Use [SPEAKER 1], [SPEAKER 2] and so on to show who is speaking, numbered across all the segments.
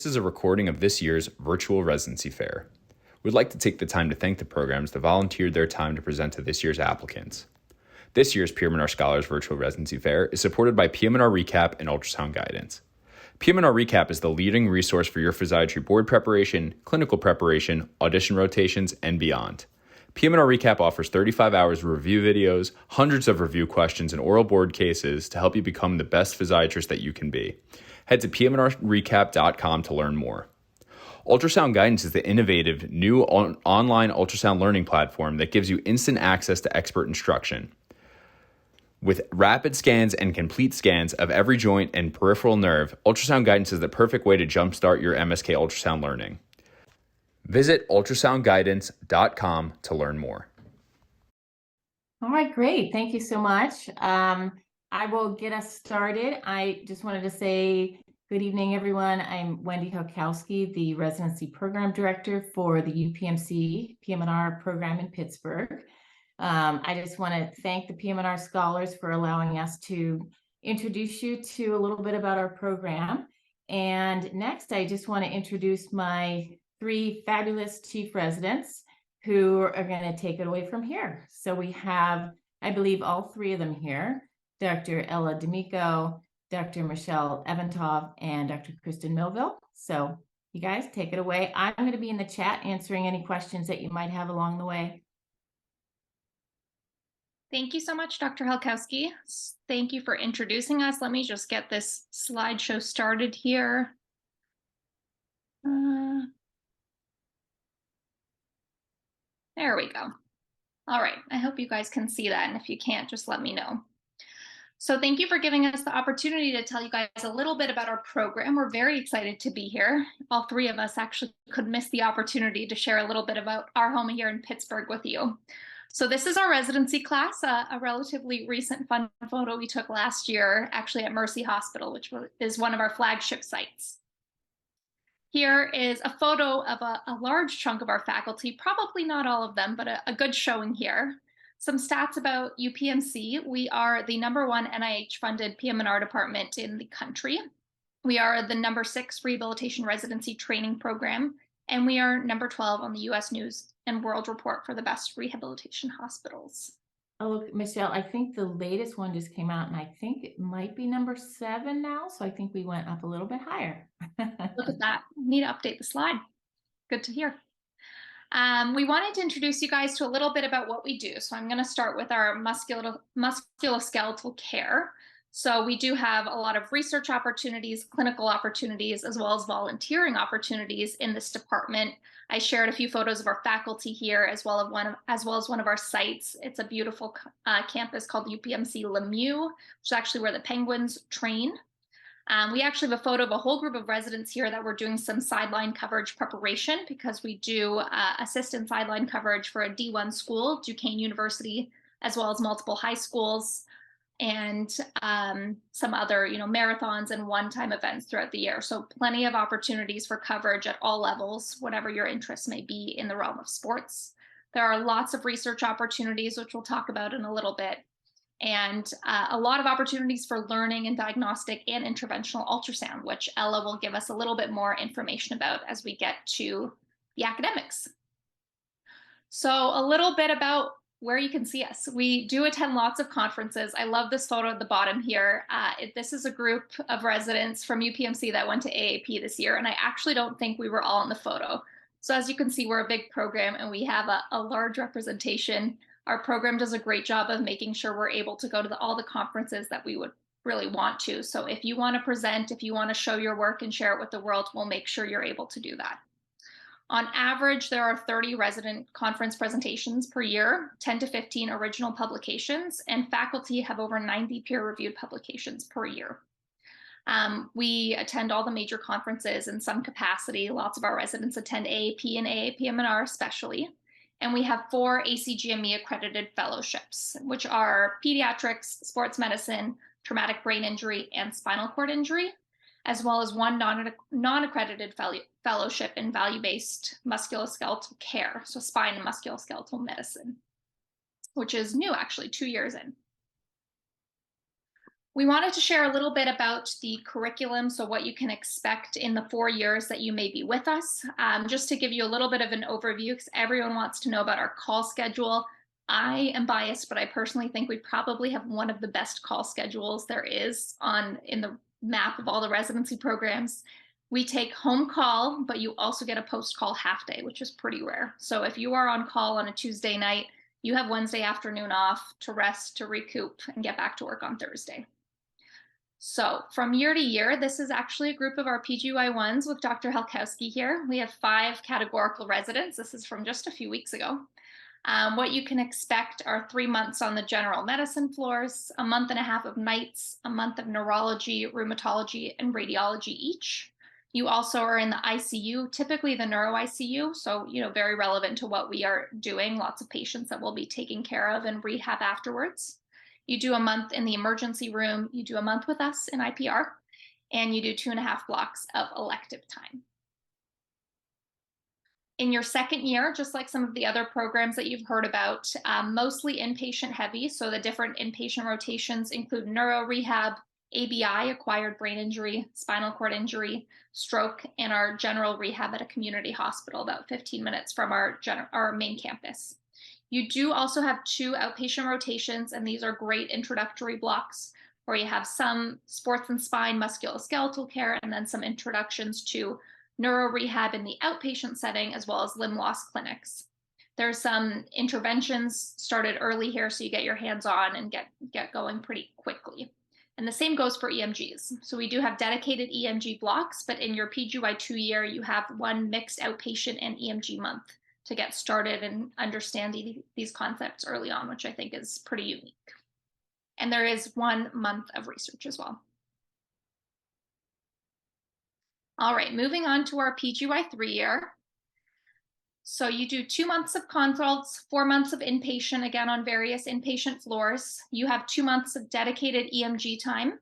[SPEAKER 1] This is a recording of this year's Virtual Residency Fair. We'd like to take the time to thank the programs that volunteered their time to present to this year's applicants. This year's PM&R Scholars Virtual Residency Fair is supported by PM&R Recap and Ultrasound Guidance. PM&R Recap is the leading resource for your physiatry board preparation, clinical preparation, audition rotations, and beyond. PM&R Recap offers 35 hours of review videos, hundreds of review questions, and oral board cases to help you become the best physiatrist that you can be. Head to pmnrrecap.com to learn more. Ultrasound Guidance is the innovative new online ultrasound learning platform that gives you instant access to expert instruction. With rapid scans and complete scans of every joint and peripheral nerve, Ultrasound Guidance is the perfect way to jumpstart your MSK ultrasound learning. Visit ultrasoundguidance.com to learn more.
[SPEAKER 2] All right, great. Thank you so much. I will get us started. I just wanted to say good evening, everyone. I'm Wendy Hokowski, the Residency Program Director for the UPMC PM&R program in Pittsburgh. I just want to thank the PM&R Scholars for allowing us to introduce you to a little bit about our program. And next, I just want to introduce my three fabulous chief residents who are going to take it away from here. So we have, I believe, all three of them here. Dr. Ella D'Amico, Dr. Michelle Evantov, and Dr. Kristen Millville. So you guys take it away. I'm going to be in the chat answering any questions that you might have along the way.
[SPEAKER 3] Thank you so much, Dr. Helkowski. Thank you for introducing us. Let me just get this slideshow started here. There we go. All right, I hope you guys can see that, and if you can't, just let me know. So thank you for giving us the opportunity to tell you guys a little bit about our program. We're very excited to be here. All three of us actually could miss the opportunity to share a little bit about our home here in Pittsburgh with you. So this is our residency class, a relatively recent fun photo we took last year, actually at Mercy Hospital, which is one of our flagship sites. Here is a photo of a large chunk of our faculty, probably not all of them, but a good showing here. Some stats about UPMC. We are the #1 NIH-funded PM&R department in the country. We are the #6 rehabilitation residency training program, and we are #12 on the U.S. News and World Report for the best rehabilitation hospitals.
[SPEAKER 2] Oh, look, Michelle, I think the latest one just came out, and I think it might be #7 now, so I think we went up a little bit higher.
[SPEAKER 3] Look at that. Need to update the slide. Good to hear. We wanted to introduce you guys to a little bit about what we do. So I'm going to start with our musculoskeletal care. So we do have a lot of research opportunities, clinical opportunities, as well as volunteering opportunities in this department. I shared a few photos of our faculty here, as well as one of our sites. It's a beautiful campus called UPMC Lemieux, which is actually where the Penguins train. We actually have a photo of a whole group of residents here that we're doing some sideline coverage preparation, because we do assist in sideline coverage for a D1 school, Duquesne University, as well as multiple high schools, and some other marathons and one-time events throughout the year. So plenty of opportunities for coverage at all levels, whatever your interests may be in the realm of sports. There are lots of research opportunities, which we'll talk about in a little bit, and a lot of opportunities for learning and diagnostic and interventional ultrasound, which Ella will give us a little bit more information about as we get to the academics. So a little bit about where you can see us. We do attend lots of conferences. I love this photo at the bottom here. This is a group of residents from UPMC that went to AAP this year, and I actually don't think we were all in the photo. So as you can see, we're a big program, and we have a large representation. Our program does a great job of making sure we're able to go to all the conferences that we would really want to. So if you want to present, if you want to show your work and share it with the world, we'll make sure you're able to do that. On average, there are 30 resident conference presentations per year, 10 to 15 original publications, and faculty have over 90 peer-reviewed publications per year. We attend all the major conferences in some capacity. Lots of our residents attend AAP and AAPM&R especially. And we have 4 ACGME accredited fellowships, which are pediatrics, sports medicine, traumatic brain injury, and spinal cord injury, as well as 1 non-accredited fellowship in value-based musculoskeletal care, so spine and musculoskeletal medicine, which is new, actually, 2 years in. We wanted to share a little bit about the curriculum, so what you can expect in the 4 years that you may be with us. Just to give you a little bit of an overview, because everyone wants to know about our call schedule. I am biased, but I personally think we probably have one of the best call schedules there is in the map of all the residency programs. We take home call, but you also get a post-call half day, which is pretty rare. So if you are on call on a Tuesday night, you have Wednesday afternoon off to rest, to recoup, and get back to work on Thursday. So from year to year, this is actually a group of our PGY1s with Dr. Helkowski here. We have 5 categorical residents. This is from just a few weeks ago. What you can expect are 3 months on the general medicine floors, a month and a half of nights, a month of neurology, rheumatology, and radiology each. You also are in the ICU, typically the neuro ICU, so very relevant to what we are doing, lots of patients that we'll be taking care of and rehab afterwards. You do a month in the emergency room, you do a month with us in IPR, and you do 2.5 blocks of elective time. In your second year, just like some of the other programs that you've heard about, mostly inpatient heavy, so the different inpatient rotations include neuro rehab, ABI, acquired brain injury, spinal cord injury, stroke, and our general rehab at a community hospital about 15 minutes from our main campus. You do also have 2 outpatient rotations, and these are great introductory blocks where you have some sports and spine musculoskeletal care and then some introductions to neuro rehab in the outpatient setting, as well as limb loss clinics. There's some interventions started early here, so you get your hands on and get going pretty quickly. And the same goes for EMGs. So we do have dedicated EMG blocks, but in your PGY2 year, you have 1 mixed outpatient and EMG month to get started and understanding these concepts early on, which I think is pretty unique. And there is 1 month of research as well. All right, moving on to our PGY3 year. So you do 2 months of consults, 4 months of inpatient, again on various inpatient floors. You have 2 months of dedicated EMG time.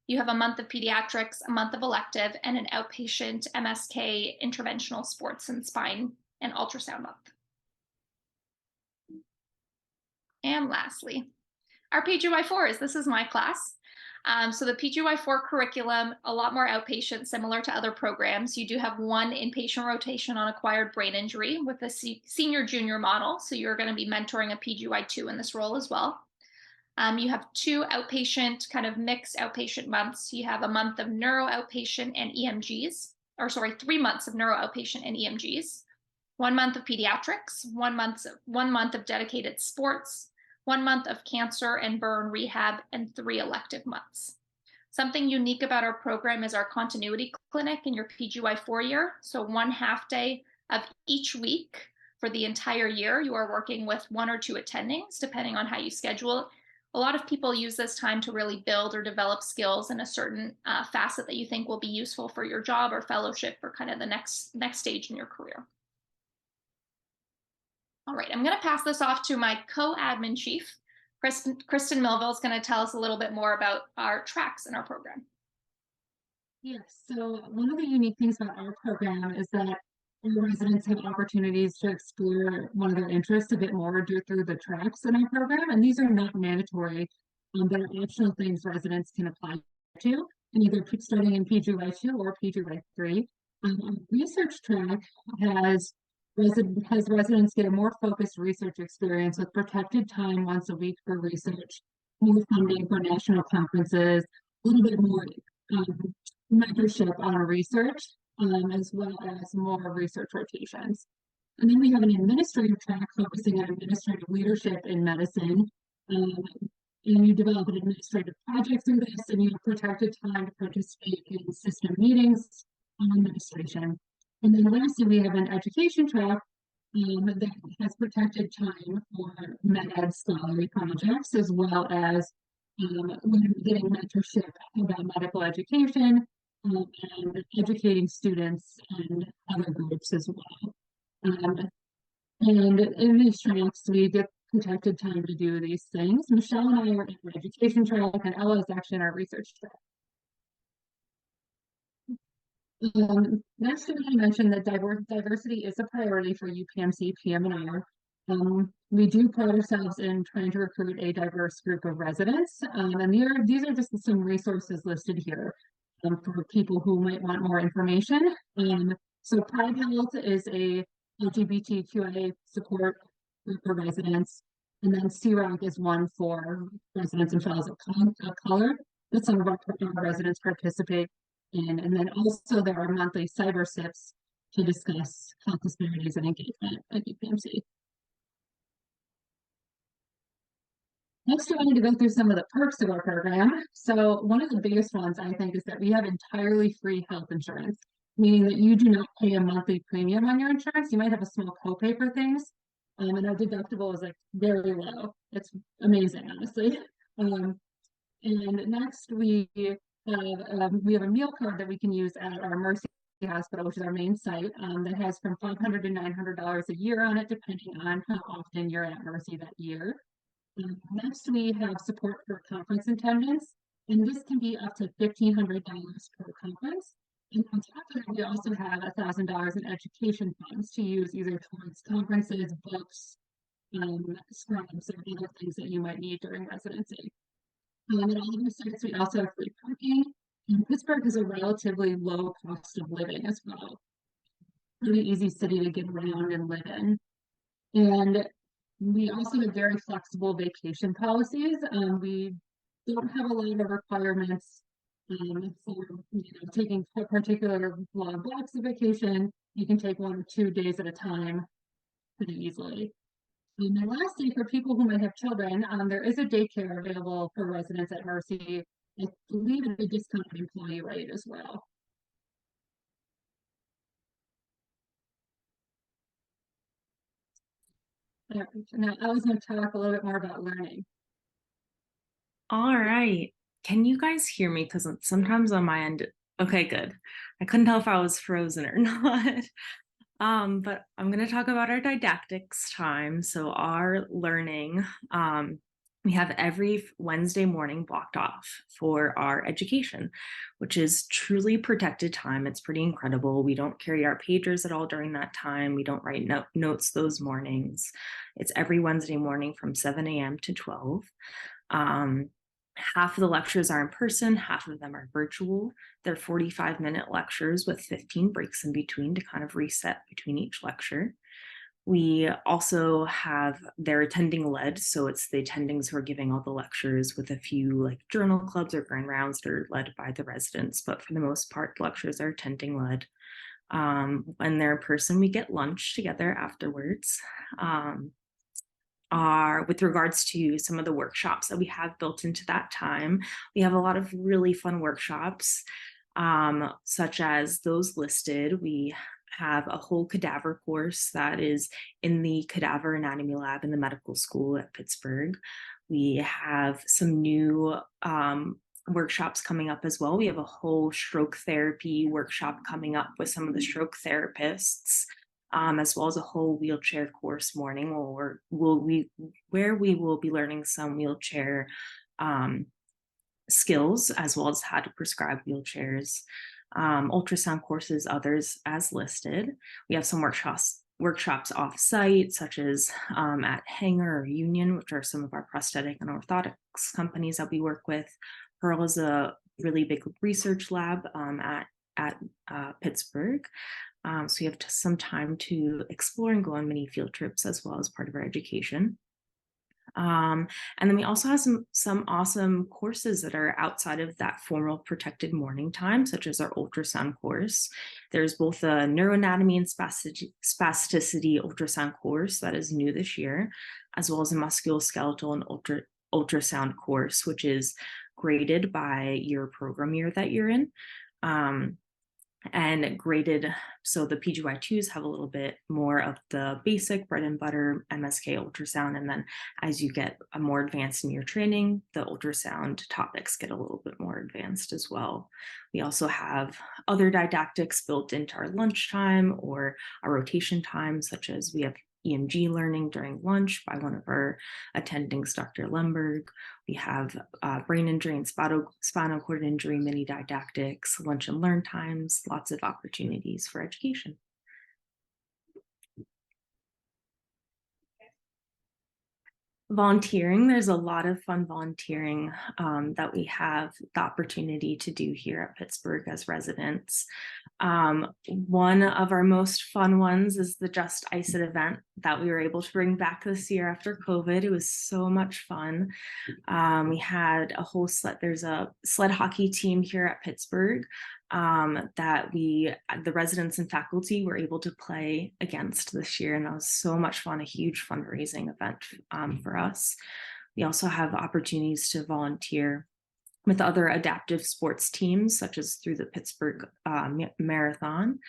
[SPEAKER 3] You have a month of pediatrics, a month of elective, and an outpatient MSK interventional sports and spine and ultrasound month. And lastly, our PGY4s. This is my class. So the PGY4 curriculum, a lot more outpatient, similar to other programs. You do have 1 inpatient rotation on acquired brain injury with the senior junior model. So you're going to be mentoring a PGY2 in this role as well. You have 2 outpatient, kind of mixed outpatient months. You have a month of neuro outpatient and EMGs, or sorry, 3 months of neuro outpatient and EMGs, 1 month of pediatrics, 1 month of dedicated sports, 1 month of cancer and burn rehab, and 3 elective months. Something unique about our program is our continuity clinic in your PGY4 year. So 1 half day of each week for the entire year, you are working with 1 or 2 attendings, depending on how you schedule it. A lot of people use this time to really build or develop skills in a certain facet that you think will be useful for your job or fellowship or kind of the next stage in your career. All right, I'm going to pass this off to my co-admin chief. Kristen Millville is going to tell us a little bit more about our tracks in our program.
[SPEAKER 4] Yes, so one of the unique things about our program is that our residents have opportunities to explore one of their interests a bit more through the tracks in our program, and these are not mandatory, but are optional things residents can apply to, and either starting in PGY2 or PGY3. Our research track has residents get a more focused research experience with protected time once a week for research, more funding for national conferences, a little bit more mentorship on research, as well as more research rotations. And then we have an administrative track focusing on administrative leadership in medicine. And you develop an administrative project through this, and you have protected time to participate in system meetings on administration. And then lastly, we have an education track that has protected time for med-ed scholarly projects, as well as getting mentorship about medical education and educating students and other groups as well. And in these tracks, we get protected time to do these things. Michelle and I are in our education track, and Ella is actually in our research track. Last week I mentioned that diversity is a priority for UPMC PM&R. We do pride ourselves in trying to recruit a diverse group of residents, and these are just some resources listed here for people who might want more information. So Pride Health is a LGBTQIA support group for residents, and then CROC is one for residents and fellows of color that some of our residents participate in. And then also there are monthly cyber SIPs to discuss health disparities and engagement at UPMC. Next, I wanted to go through some of the perks of our program. So one of the biggest ones, I think, is that we have entirely free health insurance, meaning that you do not pay a monthly premium on your insurance. You might have a small copay for things, and our deductible is like very low. It's amazing, honestly. And next, we have a meal card that we can use at our Mercy Hospital, which is our main site, that has from $500 to $900 a year on it, depending on how often you're at Mercy that year. Next, we have support for conference attendance, and this can be up to $1,500 per conference. And on top of that, we also have $1,000 in education funds to use either towards conferences, books, scribes, or other things that you might need during residency. At all of our sites, we also have free parking, and Pittsburgh is a relatively low cost of living as well. Really easy city to get around and live in. And we also have very flexible vacation policies. We don't have a lot of requirements for taking a particular long blocks of vacation. You can take 1 or 2 days at a time pretty easily. And then lastly, for people who might have children, there is a daycare available for residents at Mercy. I believe at a discounted employee rate as well. Now, I was going to talk a little bit more about learning.
[SPEAKER 5] All right. Can you guys hear me? Because sometimes on my end, okay, good. I couldn't tell if I was frozen or not. But I'm going to talk about our didactics time. So our learning, we have every Wednesday morning blocked off for our education, which is truly protected time. It's pretty incredible. We don't carry our pagers at all during that time. We don't write notes those mornings. It's every Wednesday morning from 7 a.m. to 12. Half of the lectures are in person, half of them are virtual. They're 45-minute lectures with 15 breaks in between to kind of reset between each lecture. We also have their attending led, so it's the attendings who are giving all the lectures with a few like journal clubs or grand rounds that are led by the residents, but for the most part, lectures are attending led. When they're in person, we get lunch together afterwards. With regards to some of the workshops that we have built into that time, we have a lot of really fun workshops, such as those listed. We have a whole cadaver course that is in the cadaver anatomy lab in the medical school at Pittsburgh. We have some new workshops coming up as well. We have a whole stroke therapy workshop coming up with some of the stroke therapists. As well as a whole wheelchair course morning where we will be learning some wheelchair skills, as well as how to prescribe wheelchairs, ultrasound courses, others as listed. We have some workshops off-site, such as at Hanger or Union, which are some of our prosthetic and orthotics companies that we work with. Pearl is a really big research lab at Pittsburgh. So we have some time to explore and go on mini field trips as well as part of our education. And then we also have some awesome courses that are outside of that formal protected morning time, such as our ultrasound course. There's both a neuroanatomy and spasticity ultrasound course that is new this year, as well as a musculoskeletal and ultrasound course, which is graded by your program year that you're in. And graded, so the PGY2s have a little bit more of the basic bread and butter MSK ultrasound, and then as you get more advanced in your training, the ultrasound topics get a little bit more advanced as well. We also have other didactics built into our lunchtime or our rotation time, such as we have EMG learning during lunch by one of our attendings, Dr. Lemberg. We have brain injury and spinal cord injury mini didactics, lunch and learn times, lots of opportunities for education. Volunteering, there's a lot of fun volunteering that we have the opportunity to do here at Pittsburgh as residents. One of our most fun ones is the Just Ice It event that we were able to bring back this year after COVID. It was so much fun. We had a whole there's a sled hockey team here at Pittsburgh that the residents and faculty were able to play against this year, and that was so much fun, a huge fundraising event for us. We also have opportunities to volunteer with other adaptive sports teams, such as through the Pittsburgh Marathon.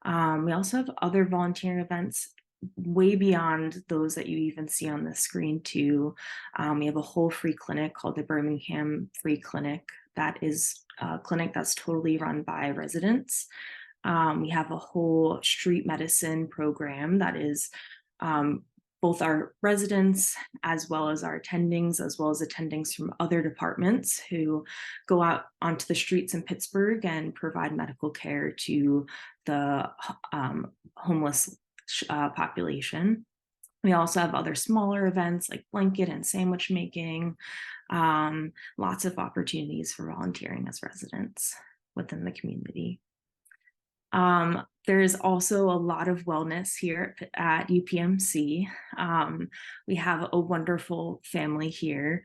[SPEAKER 5] We also have other volunteering events way beyond those that you even see on the screen too. We have a whole free clinic called the Birmingham Free Clinic. That is a clinic that's totally run by residents. We have a whole street medicine program that is both our residents as well as our attendings, as well as attendings from other departments who go out onto the streets in Pittsburgh and provide medical care to the homeless population. We also have other smaller events like blanket and sandwich making, lots of opportunities for volunteering as residents within the community. There is also a lot of wellness here at UPMC. We have a wonderful family here.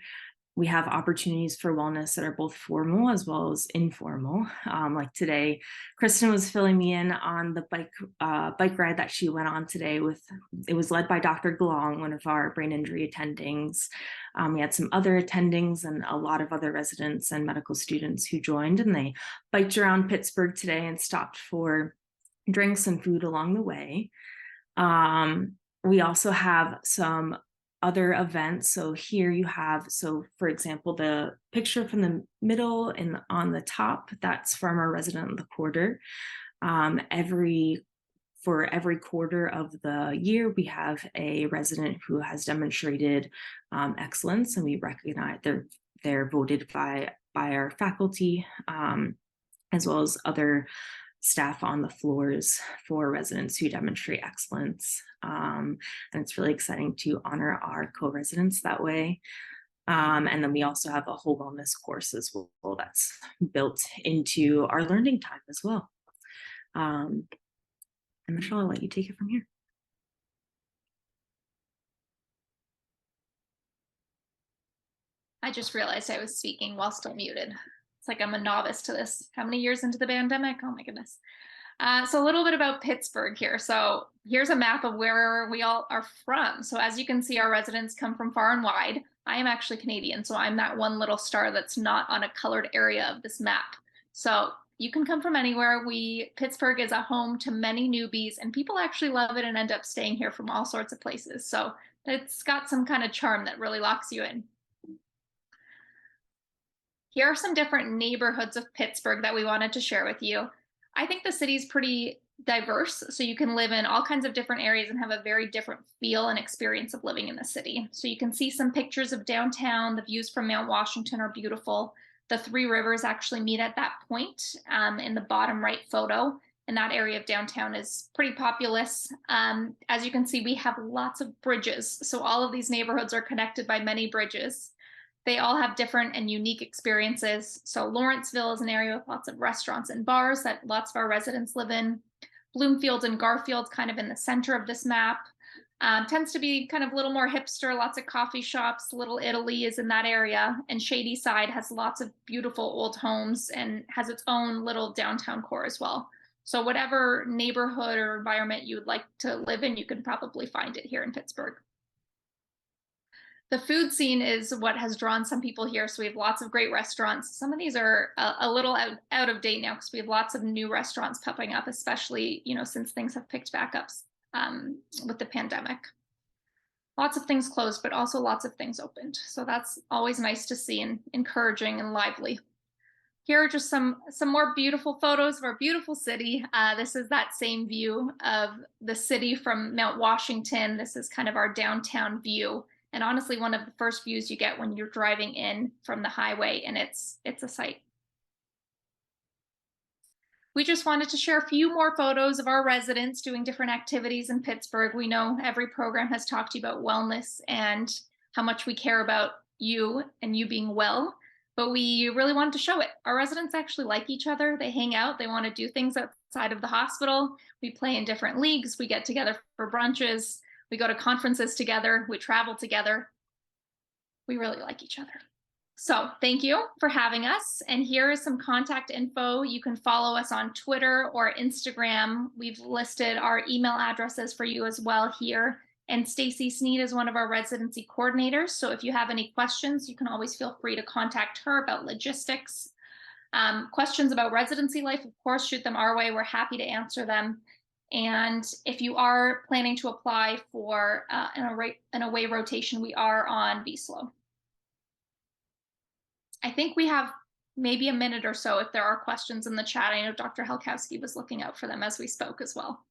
[SPEAKER 5] We have opportunities for wellness that are both formal as well as informal. Like today, Kristen was filling me in on the bike ride that she went on today it was led by Dr. Glong, one of our brain injury attendings. We had some other attendings and a lot of other residents and medical students who joined, and they biked around Pittsburgh today and stopped for drinks and food along the way. We also have some other events. So here you have, for example, the picture from the middle and on the top, that's from our resident of the quarter. For every quarter of the year, we have a resident who has demonstrated excellence, and we recognize they're voted by our faculty, as well as other staff on the floors for residents who demonstrate excellence. And it's really exciting to honor our co-residents that way. And then we also have a whole wellness course as well that's built into our learning time as well. And Michelle, I'll let you take it from here.
[SPEAKER 3] I just realized I was speaking while still muted. It's like I'm a novice to this. How many years into the pandemic? Oh my goodness. So a little bit about Pittsburgh here. So here's a map of where we all are from. So as you can see, our residents come from far and wide. I am actually Canadian, so I'm that one little star that's not on a colored area of this map. So you can come from anywhere. Pittsburgh is a home to many newbies, and people actually love it and end up staying here from all sorts of places. So it's got some kind of charm that really locks you in. Here are some different neighborhoods of Pittsburgh that we wanted to share with you. I think the city's pretty diverse, so you can live in all kinds of different areas and have a very different feel and experience of living in the city. So you can see some pictures of downtown. The views from Mount Washington are beautiful. The three rivers actually meet at that point in the bottom right photo, and that area of downtown is pretty populous. As you can see, we have lots of bridges. So all of these neighborhoods are connected by many bridges. They all have different and unique experiences. So Lawrenceville is an area with lots of restaurants and bars that lots of our residents live in. Bloomfield and Garfield, kind of in the center of this map, tends to be kind of a little more hipster, lots of coffee shops. Little Italy is in that area. And Shady Side has lots of beautiful old homes and has its own little downtown core as well. So whatever neighborhood or environment you would like to live in, you can probably find it here in Pittsburgh. The food scene is what has drawn some people here. So we have lots of great restaurants. Some of these are a little out of date now because we have lots of new restaurants popping up, especially, since things have picked back up with the pandemic. Lots of things closed, but also lots of things opened. So that's always nice to see and encouraging and lively. Here are just some more beautiful photos of our beautiful city. This is that same view of the city from Mount Washington. This is kind of our downtown view. And honestly, one of the first views you get when you're driving in from the highway, and it's a sight. We just wanted to share a few more photos of our residents doing different activities in Pittsburgh. We know every program has talked to you about wellness and how much we care about you and you being well, but we really wanted to show it. Our residents actually like each other. They hang out. They want to do things outside of the hospital. We play in different leagues. We get together for brunches. We go to conferences together. We travel together. We really like each other. So thank you for having us. And here is some contact info. You can follow us on Twitter or Instagram. We've listed our email addresses for you as well here. And Stacy Sneed is one of our residency coordinators. So if you have any questions, you can always feel free to contact her about logistics. Questions about residency life, of course, shoot them our way. We're happy to answer them. And if you are planning to apply for an away rotation, we are on VSLO. I think we have maybe a minute or so if there are questions in the chat. I know Dr. Helkowski was looking out for them as we spoke as well.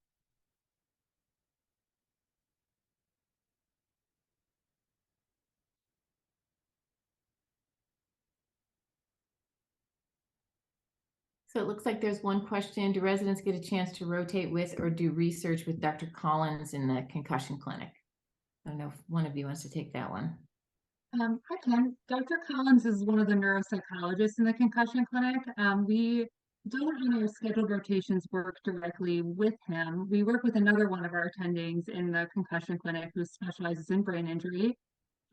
[SPEAKER 2] So it looks like there's one question. Do residents get a chance to rotate with or do research with Dr. Collins in the concussion clinic? I don't know if one of you wants to take that one.
[SPEAKER 4] I can. Dr. Collins is one of the neuropsychologists in the concussion clinic. We don't in our scheduled rotations work directly with him. We work with another one of our attendings in the concussion clinic who specializes in brain injury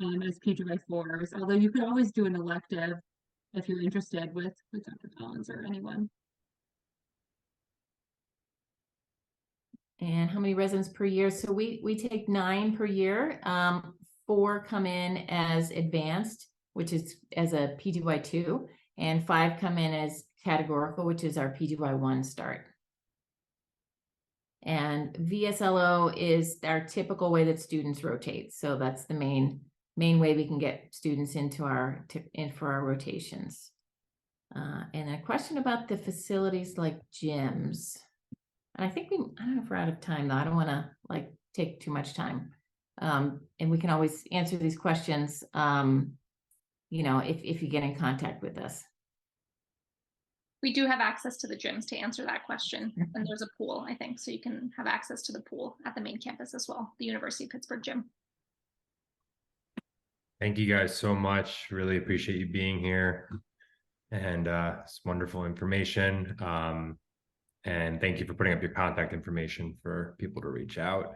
[SPEAKER 4] as PGY4s, although you could always do an elective if you're interested with Dr. Collins or anyone.
[SPEAKER 2] And how many residents per year? So we take 9 per year. 4 come in as advanced, which is as a PGY2, and 5 come in as categorical, which is our PGY1 start. And VSLO is our typical way that students rotate. So that's the main way we can get students into for our rotations. And a question about the facilities like gyms. And I think I don't know if we're out of time though. I don't want to take too much time. And we can always answer these questions, if you get in contact with us.
[SPEAKER 3] We do have access to the gyms to answer that question. And there's a pool, I think, so you can have access to the pool at the main campus as well, the University of Pittsburgh gym.
[SPEAKER 6] Thank you guys so much. Really appreciate you being here. And it's wonderful information. And thank you for putting up your contact information for people to reach out.